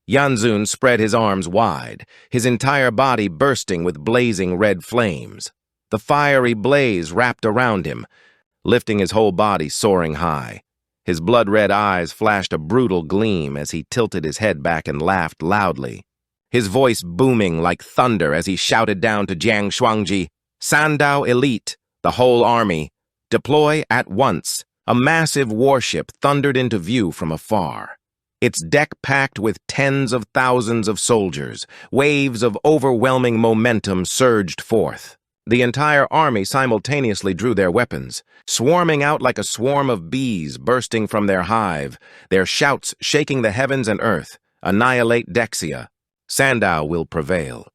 Yanzun spread his arms wide, his entire body bursting with blazing red flames. The fiery blaze wrapped around him, lifting his whole body soaring high. His blood-red eyes flashed a brutal gleam as he tilted his head back and laughed loudly, his voice booming like thunder as he shouted down to Jiang Shuangji, "Sandao Elite, the whole army, deploy at once." A massive warship thundered into view from afar, its deck packed with tens of thousands of soldiers. Waves of overwhelming momentum surged forth. The entire army simultaneously drew their weapons, swarming out like a swarm of bees bursting from their hive, their shouts shaking the heavens and earth. "Annihilate Dexia. Sandao will prevail."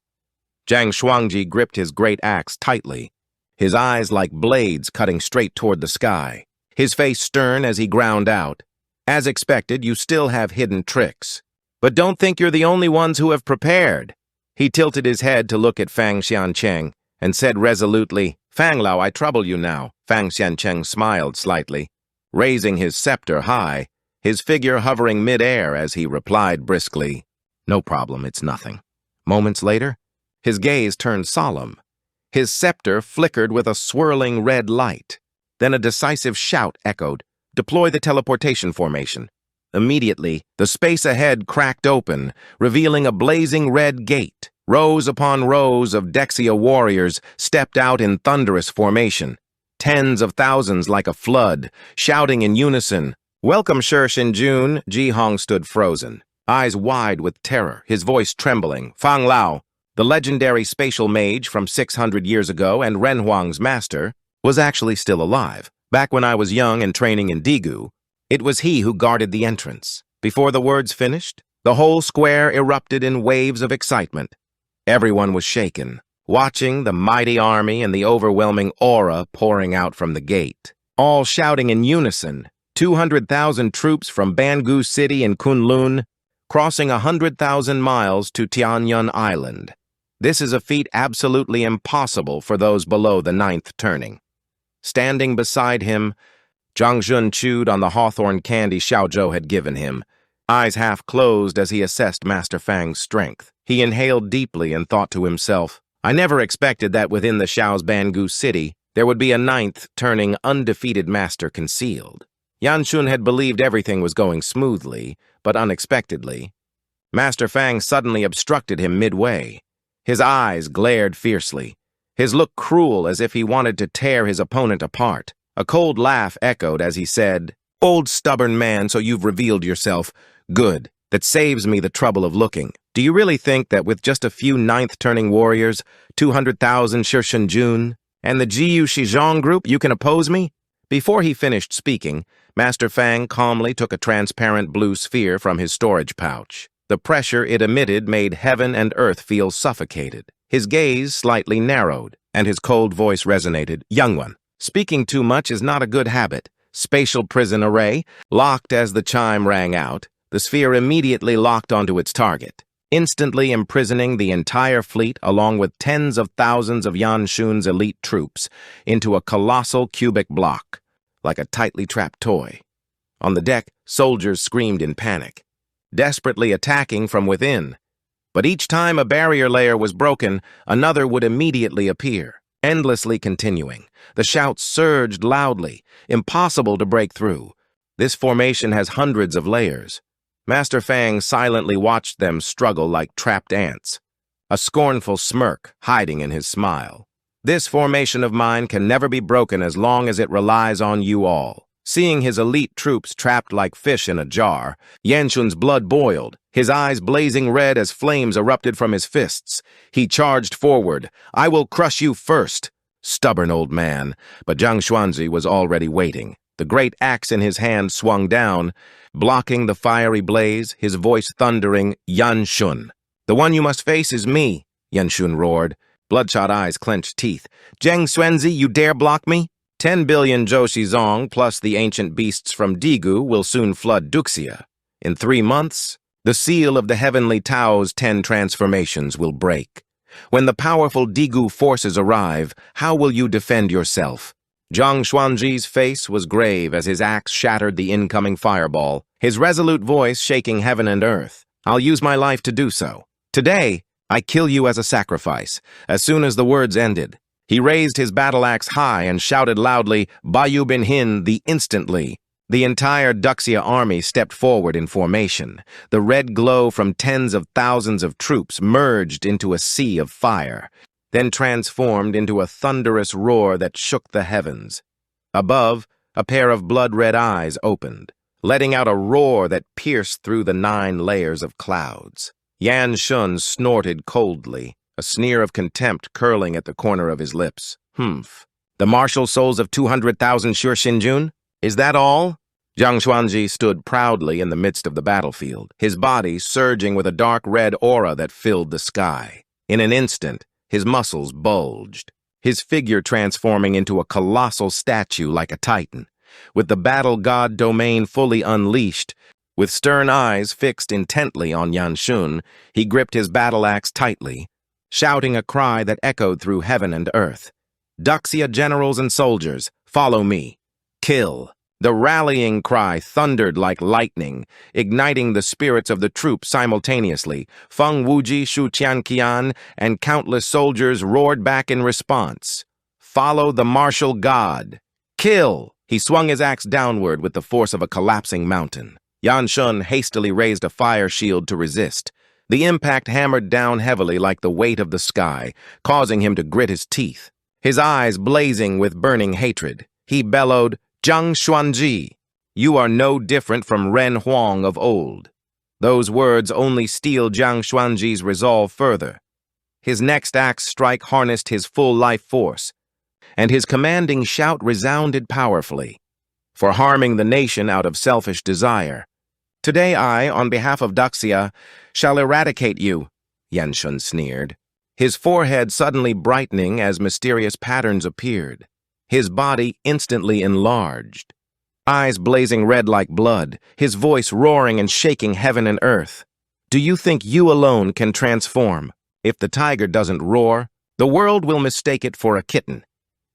Jiang Shuangji gripped his great axe tightly, his eyes like blades cutting straight toward the sky, his face stern as he ground out, "As expected, you still have hidden tricks. But don't think you're the only ones who have prepared." He tilted his head to look at Fang Xiancheng and said resolutely, "Fang Lao, I trouble you now." Fang Xiancheng smiled slightly, raising his scepter high, his figure hovering mid-air as he replied briskly, "No problem, it's nothing." Moments later, his gaze turned solemn. His scepter flickered with a swirling red light. Then a decisive shout echoed, "Deploy the teleportation formation." Immediately, the space ahead cracked open, revealing a blazing red gate. Rows upon rows of Dexia warriors stepped out in thunderous formation, tens of thousands like a flood, shouting in unison. "Welcome, Shi Shinjun." Ji Hong stood frozen, eyes wide with terror, his voice trembling. Fang Lao, the legendary spatial mage from 600 years ago and Ren Huang's master, was actually still alive. Back when I was young and training in Digu, it was he who guarded the entrance. Before the words finished, the whole square erupted in waves of excitement. Everyone was shaken, watching the mighty army and the overwhelming aura pouring out from the gate. All shouting in unison, 200,000 troops from Bangu City in Kunlun, crossing 100,000 miles to Tianyun Island. This is a feat absolutely impossible for those below the 9th turning. Standing beside him, Zhang Jun chewed on the hawthorn candy Xiao Zhou had given him, eyes half closed as he assessed Master Fang's strength. He inhaled deeply and thought to himself, "I never expected that within the Xiao's Bangu City there would be a 9th turning undefeated master concealed." Yanshun had believed everything was going smoothly, but unexpectedly. Master Fang suddenly obstructed him midway. His eyes glared fiercely, his look cruel as if he wanted to tear his opponent apart. A cold laugh echoed as he said, "Old stubborn man, so you've revealed yourself. Good. That saves me the trouble of looking. Do you really think that with just a few 9th turning warriors, 200,000 Shishunjun, and the Jiyu Shizhong group, you can oppose me?" Before he finished speaking, Master Fang calmly took a transparent blue sphere from his storage pouch. The pressure it emitted made heaven and earth feel suffocated. His gaze slightly narrowed, and his cold voice resonated. "Young one, speaking too much is not a good habit." Spatial prison array, locked as the chime rang out, the sphere immediately locked onto its target, instantly imprisoning the entire fleet along with tens of thousands of Yanshun's elite troops into a colossal cubic block, like a tightly trapped toy. On the deck, soldiers screamed in panic, desperately attacking from within. But each time a barrier layer was broken, another would immediately appear, endlessly continuing. The shouts surged loudly, impossible to break through. This formation has hundreds of layers. Master Fang silently watched them struggle like trapped ants, a scornful smirk hiding in his smile. "This formation of mine can never be broken as long as it relies on you all." Seeing his elite troops trapped like fish in a jar, Yanshun's blood boiled, his eyes blazing red as flames erupted from his fists. He charged forward. "I will crush you first." Stubborn old man, but Zhang Xuanzi was already waiting. The great axe in his hand swung down, blocking the fiery blaze, his voice thundering, "Yanshun. The one you must face is me," Yanshun roared, bloodshot eyes clenched teeth. "Zhang Xuanzi, you dare block me? 10 billion Zhou plus the ancient beasts from Digu will soon flood Duxia. In 3 months, the seal of the heavenly Tao's 10 transformations will break. When the powerful Digu forces arrive, how will you defend yourself?" Zhang Xuanji's face was grave as his axe shattered the incoming fireball, his resolute voice shaking heaven and earth. I'll use my life to do so. Today, I kill you as a sacrifice." As soon as the words ended, he raised his battle axe high and shouted loudly, "Bayu bin Hin," the instantly. The entire Duxia army stepped forward in formation. The red glow from tens of thousands of troops merged into a sea of fire, then transformed into a thunderous roar that shook the heavens. Above, a pair of blood-red eyes opened, letting out a roar that pierced through the 9 layers of clouds. Yan Shun snorted coldly, a sneer of contempt curling at the corner of his lips. "Humph. The martial souls of 200,000 Sure Shinjun? Is that all?" Zhang Xuanji stood proudly in the midst of the battlefield, his body surging with a dark red aura that filled the sky. In an instant, his muscles bulged, his figure transforming into a colossal statue like a titan. With the battle god domain fully unleashed, with stern eyes fixed intently on Yan Shun, he gripped his battle axe tightly, shouting a cry that echoed through heaven and earth. "Duxia generals and soldiers, follow me. Kill." The rallying cry thundered like lightning, igniting the spirits of the troops simultaneously. Feng Wuji, Shu Qianqian, and countless soldiers roared back in response. "Follow the martial god. Kill!" He swung his axe downward with the force of a collapsing mountain. Yan Shun hastily raised a fire shield to resist. The impact hammered down heavily like the weight of the sky, causing him to grit his teeth. His eyes blazing with burning hatred, he bellowed, "Zhang Xuanji, you are no different from Ren Huang of old." Those words only steel Zhang Xuanji's resolve further. His next axe strike harnessed his full life force, and his commanding shout resounded powerfully. "For harming the nation out of selfish desire. Today I, on behalf of Duxia, shall eradicate you," Yan Shun sneered, his forehead suddenly brightening as mysterious patterns appeared. His body instantly enlarged, eyes blazing red like blood, his voice roaring and shaking heaven and earth. "Do you think you alone can transform? If the tiger doesn't roar, the world will mistake it for a kitten."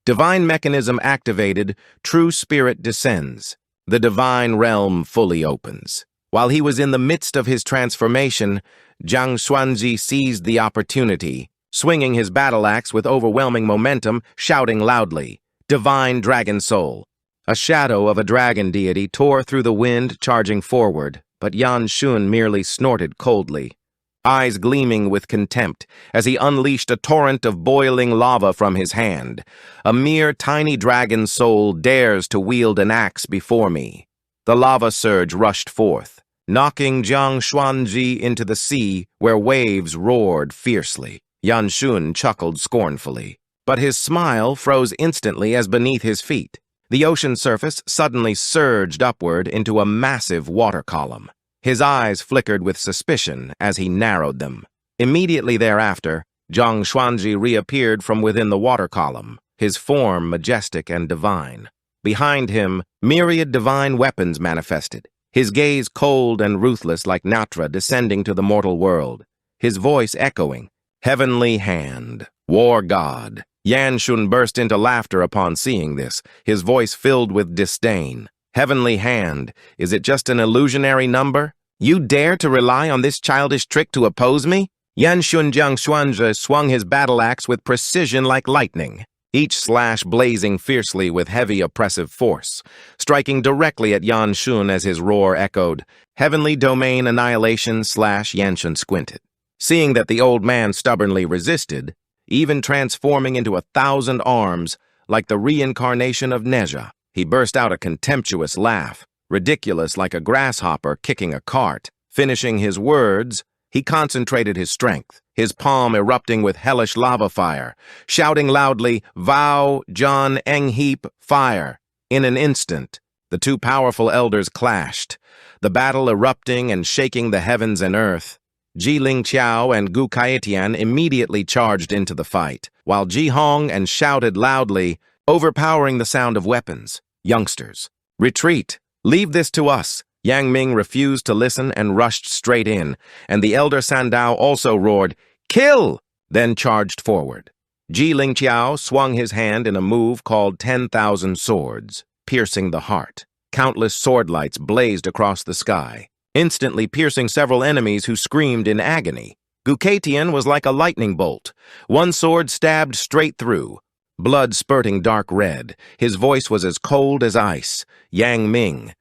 Divine mechanism activated, true spirit descends. The divine realm fully opens. While he was in the midst of his transformation, Zhang Xuanji seized the opportunity, swinging his battle axe with overwhelming momentum, shouting loudly, "Divine Dragon Soul." A shadow of a dragon deity tore through the wind, charging forward, but Yan Shun merely snorted coldly, eyes gleaming with contempt as he unleashed a torrent of boiling lava from his hand. "A mere tiny dragon soul dares to wield an axe before me." The lava surge rushed forth, knocking Zhang Xuanji into the sea where waves roared fiercely. Yan Shun chuckled scornfully, but his smile froze instantly as beneath his feet, the ocean surface suddenly surged upward into a massive water column. His eyes flickered with suspicion as he narrowed them. Immediately thereafter, Zhang Xuanji reappeared from within the water column, his form majestic and divine. Behind him, myriad divine weapons manifested, his gaze cold and ruthless like Natra descending to the mortal world, his voice echoing, "Heavenly Hand, War God." Yan Shun burst into laughter upon seeing this, his voice filled with disdain. "Heavenly Hand, is it just an illusionary number? You dare to rely on this childish trick to oppose me?" Yan Shun Zhang Xuanzhi swung his battle axe with precision like lightning, each slash blazing fiercely with heavy oppressive force, striking directly at Yan Shun as his roar echoed, "Heavenly Domain Annihilation." Yan Shun squinted, seeing that the old man stubbornly resisted, even transforming into 1,000 arms like the reincarnation of Nezha. He burst out a contemptuous laugh, ridiculous like a grasshopper kicking a cart. Finishing his words, he concentrated his strength, his palm erupting with hellish lava fire, shouting loudly, "Vow, John Engheap, fire!" In an instant, the two powerful elders clashed, the battle erupting and shaking the heavens and earth. Ji Lingqiao and Gu Kaitian immediately charged into the fight, while Ji Hong and shouted loudly, overpowering the sound of weapons, "Youngsters, retreat! Leave this to us!" Yang Ming refused to listen and rushed straight in, and the elder Sandao also roared, "Kill!" then charged forward. Ji Lingqiao swung his hand in a move called 10,000 Swords, piercing the heart. Countless sword lights blazed across the sky. instantly piercing several enemies who screamed in agony. Gukatian was like a lightning bolt. One sword stabbed straight through, blood spurting dark red. His voice was as cold as ice. Yang Ming.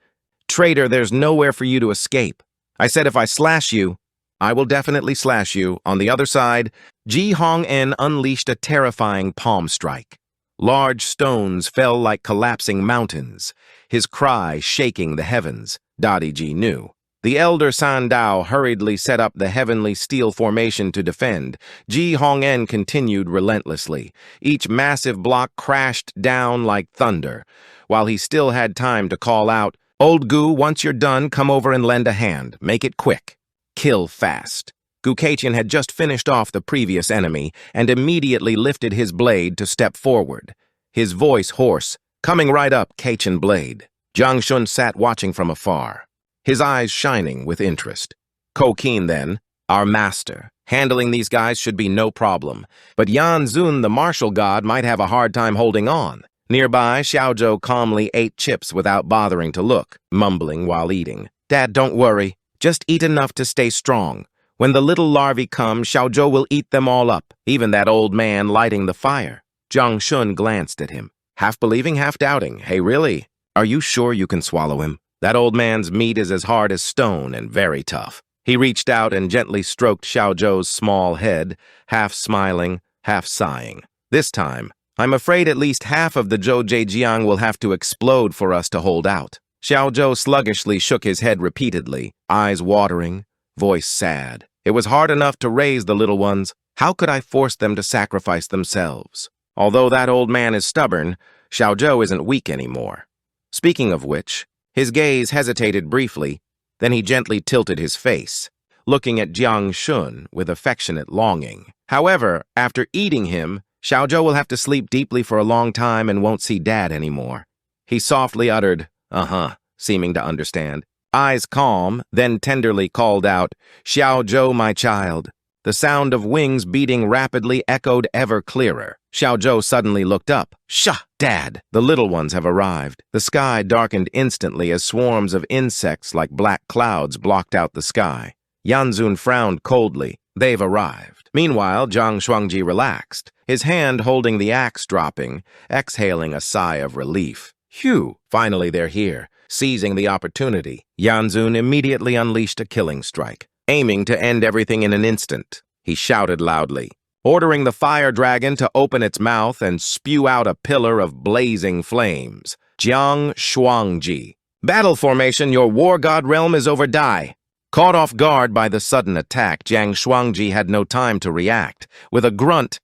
Traitor, there's nowhere for you to escape. I said if I slash you, I will definitely slash you. On the other side, Ji Hong-en unleashed a terrifying palm strike. Large stones fell like collapsing mountains, his cry shaking the heavens. Dadiji knew. The elder Sandao hurriedly set up the heavenly steel formation to defend. Ji Hong-en continued relentlessly. Each massive block crashed down like thunder, while he still had time to call out, "Old Gu, once you're done, come over and lend a hand. Make it quick. Kill fast." Gukatian had just finished off the previous enemy and immediately lifted his blade to step forward. His voice hoarse, coming right up Kachin blade. Jiang Shun sat watching from afar, his eyes shining with interest. Ko Keen then, our master. Handling these guys should be no problem, but Yan Zun, the martial god, might have a hard time holding on. Nearby, Xiaozhou calmly ate chips without bothering to look, mumbling while eating. "Dad, don't worry. Just eat enough to stay strong. When the little larvae come, Xiaozhou will eat them all up, even that old man lighting the fire." Jiang Shun glanced at him, half believing, half doubting. "Hey, really? Are you sure you can swallow him? That old man's meat is as hard as stone and very tough." He reached out and gently stroked Xiaozhou's small head, half smiling, half sighing. "This time, I'm afraid at least half of the Zhou Zhejiang will have to explode for us to hold out." Xiaozhou sluggishly shook his head repeatedly, eyes watering, voice sad. "It was hard enough to raise the little ones. How could I force them to sacrifice themselves? Although that old man is stubborn, Xiaozhou isn't weak anymore." Speaking of which, his gaze hesitated briefly, then he gently tilted his face, looking at Jiang Shun with affectionate longing. "However, after eating him, Xiaozhou will have to sleep deeply for a long time and won't see Dad anymore." He softly uttered, "Uh-huh," seeming to understand. Eyes calm, then tenderly called out, "Xiaozhou, my child." The sound of wings beating rapidly echoed ever clearer. Xiaozhou suddenly looked up. "Shah, Dad! The little ones have arrived." The sky darkened instantly as swarms of insects like black clouds blocked out the sky. Yanzun frowned coldly. "They've arrived." Meanwhile, Zhang Shuangji relaxed, his hand holding the axe dropping, exhaling a sigh of relief. "Phew, finally they're here." Seizing the opportunity, Yanzun immediately unleashed a killing strike, aiming to end everything in an instant. He shouted loudly, ordering the fire dragon to open its mouth and spew out a pillar of blazing flames. Jiang Shuangji. "Battle formation, your war god realm is over. Die." Caught off guard by the sudden attack, Jiang Shuangji had no time to react. With a grunt,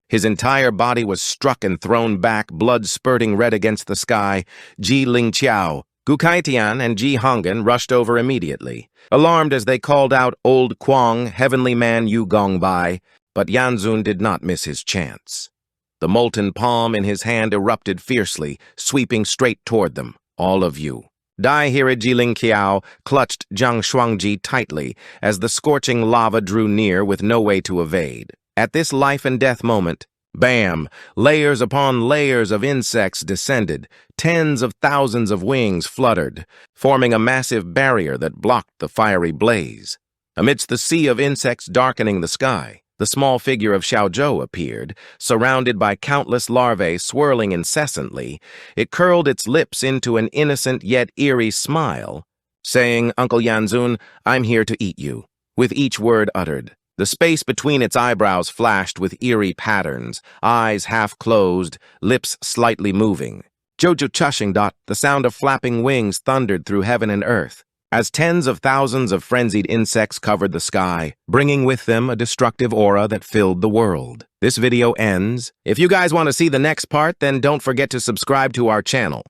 his entire body was struck and thrown back, blood spurting red against the sky. Ji Lingqiao, Gukatian, and Ji Honggen rushed over immediately, alarmed as they called out Old Kwang, Heavenly Man Yu Gongbai, but Yanzun did not miss his chance. The molten palm in his hand erupted fiercely, sweeping straight toward them. "All of you." Dai Hira Ji Lingqiao clutched Jiang Shuangji tightly as the scorching lava drew near with no way to evade. At this life-and-death moment, bam! Layers upon layers of insects descended. Tens of thousands of wings fluttered, forming a massive barrier that blocked the fiery blaze. Amidst the sea of insects darkening the sky, the small figure of Xiaozhou appeared, surrounded by countless larvae swirling incessantly. It curled its lips into an innocent yet eerie smile, saying, "Uncle Yanzun, I'm here to eat you." With each word uttered, the space between its eyebrows flashed with eerie patterns, eyes half closed, lips slightly moving. Jojo chushing dot, the sound of flapping wings thundered through heaven and earth, as tens of thousands of frenzied insects covered the sky, bringing with them a destructive aura that filled the world. This video ends. If you guys want to see the next part, then don't forget to subscribe to our channel.